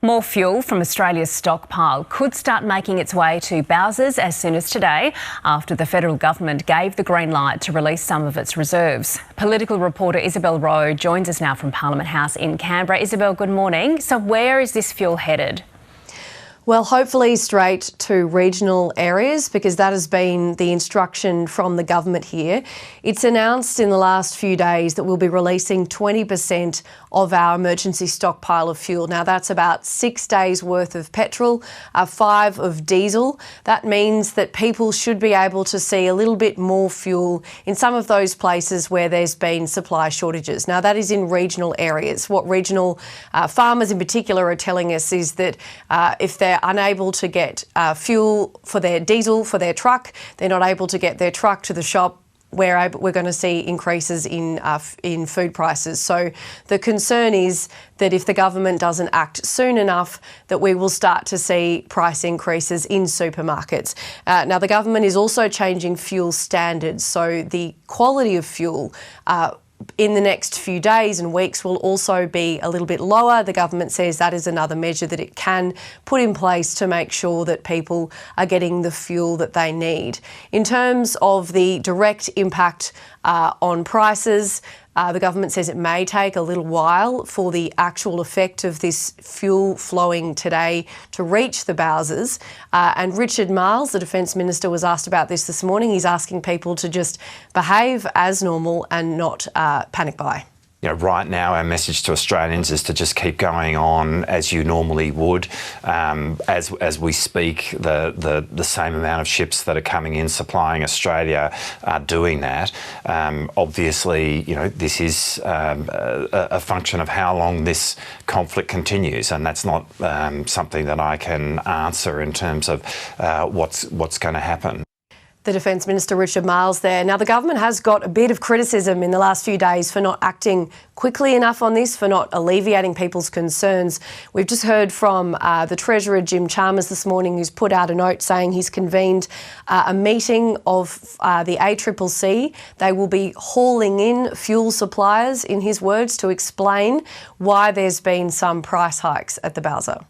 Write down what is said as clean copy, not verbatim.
More fuel from Australia's stockpile could start making its way to Bowser's as soon as today, after the federal government gave the green light to release some of its reserves. Political reporter Isabel Rowe joins us now from Parliament House in Canberra. Isabel, good morning. So where is this fuel headed? Well, hopefully straight to regional areas, because that has been the instruction from the government here. It's announced in the last few days that we'll be releasing 20% of our emergency stockpile of fuel. Now, that's about 6 days worth of petrol, 5 of diesel. That means that people should be able to see a little bit more fuel in some of those places where there's been supply shortages. Now, that is in regional areas. What regional farmers in particular are telling us is that if they're unable to get fuel for their diesel for their truck, they're not able to get their truck to the shop, we're going to see increases in food prices. So the concern is that if the government doesn't act soon enough, that we will start to see price increases in supermarkets. Now, the government is also changing fuel standards, so the quality of fuel in the next few days and weeks will also be a little bit lower. The government says that is another measure that it can put in place to make sure that people are getting the fuel that they need. In terms of the direct impact on prices, the government says it may take a little while for the actual effect of this fuel flowing today to reach the Bowsers. And Richard Marles, the Defence Minister, was asked about this morning. He's asking people to just behave as normal and not panic buy. Right now our message to Australians is to just keep going on as you normally would. As we speak, the same amount of ships that are coming in supplying Australia are doing that. Obviously, this is a function of how long this conflict continues, and that's not something that I can answer in terms of what's going to happen. The Defence Minister Richard Marles there. Now, the government has got a bit of criticism in the last few days for not acting quickly enough on this, for not alleviating people's concerns. We've just heard from the Treasurer, Jim Chalmers, this morning, who's put out a note saying he's convened a meeting of the ACCC. They will be hauling in fuel suppliers, in his words, to explain why there's been some price hikes at the Bowser.